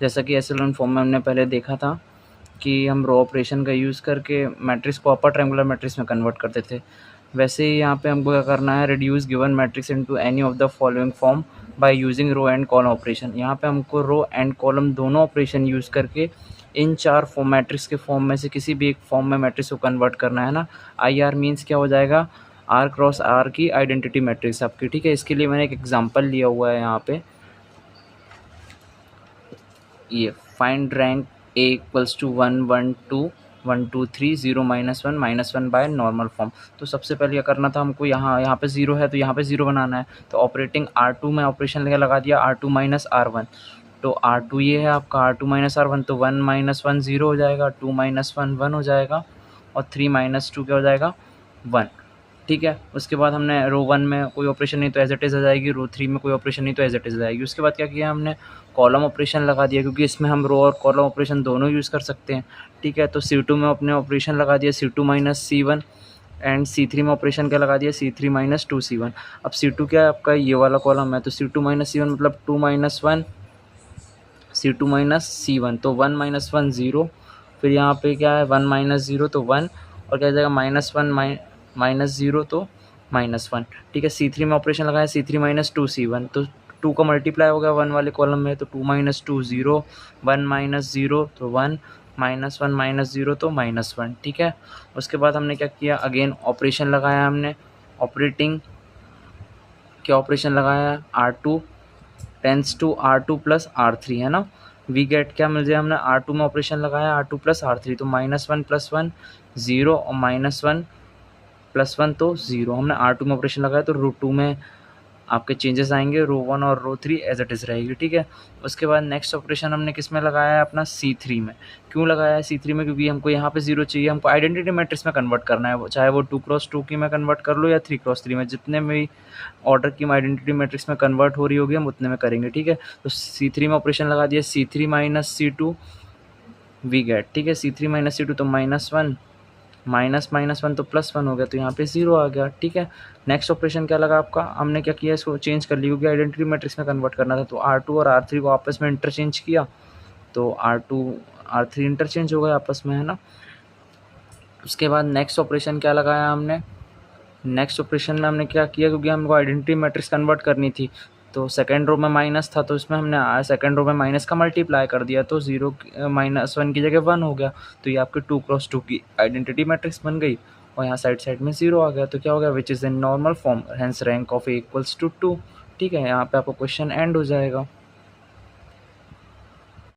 जैसा कि एशेलॉन फॉर्म में हमने पहले देखा था कि हम रो ऑपरेशन का यूज़ करके मैट्रिक्स को अपर ट्रायंगुलर मैट्रिक्स में कन्वर्ट करते थे, वैसे ही यहाँ पे हमको क्या करना है, reduce given matrix into any of the following form by using row and column operation. यहाँ पे हमको रो एंड कॉलम दोनों ऑपरेशन यूज़ करके इन चार फॉर्म मैट्रिक्स के फॉर्म में से किसी भी एक फॉर्म में मैट्रिक्स को कन्वर्ट करना है ना। आई आर मीन्स क्या हो जाएगा, आर क्रॉस आर की आइडेंटिटी मैट्रिक्स आपकी, ठीक है। इसके लिए मैंने एक एग्जांपल लिया हुआ है यहाँ पे, ये find rank A equals to 1 1 2 1 2 3 0 -1 by normal form. तो सबसे पहले क्या करना था हमको, यहाँ पे 0 है तो यहाँ पे 0 बनाना है। तो ऑपरेटिंग R2 में ऑपरेशन लेके लगा दिया R2 माइनस R1। तो R2 ये है आपका, R2 माइनस R1, तो 1 - 1 0 हो जाएगा, 2 - 1 1 हो जाएगा, और 3 - 2 क्या हो जाएगा, 1, ठीक है। उसके बाद हमने रो 1 में कोई ऑपरेशन नहीं तो एज इट इज़ आ जाएगी, रो 3 में कोई ऑपरेशन नहीं तो एज इट इज़ आ जाएगी। उसके बाद क्या किया हमने, कॉलम ऑपरेशन लगा दिया, क्योंकि इसमें हम रो और कॉलम ऑपरेशन दोनों यूज़ कर सकते हैं, ठीक है। तो C2 में अपने ऑपरेशन लगा दिया C2 minus C1, and C3 में ऑपरेशन क्या लगा दिया C3 माइनस 2C1। अब C2 क्या है आपका, ये वाला कॉलम है, तो C2 माइनस C1 मतलब 2 - 1 C2 माइनस C1, तो 1 - 1 0, फिर यहाँ पे क्या है 1 - 0 तो 1, और क्या जाएगा -1 माइनस 0 तो -1, ठीक है। C3 में ऑपरेशन लगाया C3 माइनस 2C1, तो 2 का मल्टीप्लाई हो गया 1 वाले कॉलम में, तो 2 - 2 0, 1 - 0 तो 1, -1 - 0 तो -1, ठीक है। उसके बाद हमने क्या किया, अगेन ऑपरेशन लगाया हमने, ऑपरेटिंग क्या ऑपरेशन लगाया है, R2 tense to R2 plus R3 है ना। वी गेट क्या मिल जाए, हमने R2 में ऑपरेशन लगाया R2 प्लस R3, तो -1 + 1 0, और -1 + 1 तो 0। हमने R2 में ऑपरेशन लगाया तो रो 2 में आपके चेंजेस आएंगे, रो 1 और रो 3 एज इट इज़ रहेगी, ठीक है। उसके बाद नेक्स्ट ऑपरेशन हमने किस में लगाया है, अपना C3 में। क्यों लगाया है C3 में, क्योंकि हमको यहाँ पे 0 चाहिए, हमको आइडेंटिटी मैट्रिक्स में कन्वर्ट करना है, वो चाहे वो 2x2 की में कन्वर्ट कर लो या 3x3 में, जितने में ऑर्डर की आइडेंटिटी मैट्रिक्स में कन्वर्ट हो रही होगी हम उतने में करेंगे, ठीक है। तो C3 में ऑपरेशन लगा दिया C3 minus C2 we get, ठीक है। C3 माइनस C2 तो -1, -1 तो +1 हो गया, तो यहाँ पे 0 आ गया, ठीक है। नेक्स्ट ऑपरेशन क्या लगा आपका, हमने क्या किया, इसको चेंज कर लिया, क्योंकि आइडेंटिटी मैट्रिक्स में कन्वर्ट करना था, तो R2 और R3 को आपस में इंटरचेंज किया, तो R2 R3 इंटरचेंज हो गए आपस में, है ना। उसके बाद नेक्स्ट ऑपरेशन क्या लगाया हमने, नेक्स्ट ऑपरेशन में हमने क्या किया, क्योंकि हमको आइडेंटिटी मैट्रिक्स कन्वर्ट करनी थी, तो सेकंड रो में माइनस था, तो इसमें हमने सेकंड रो में माइनस का मल्टीप्लाई कर दिया, तो 0 -1 की जगह 1 हो गया, तो ये आपके 2x2 की आइडेंटिटी मैट्रिक्स बन गई, और यहाँ साइड साइड में 0 आ गया, तो क्या हो गया, which is in normal form, hence rank of A = 2, ठीक है। यहाँ पे आपका क्वेश्चन एंड हो जाएगा।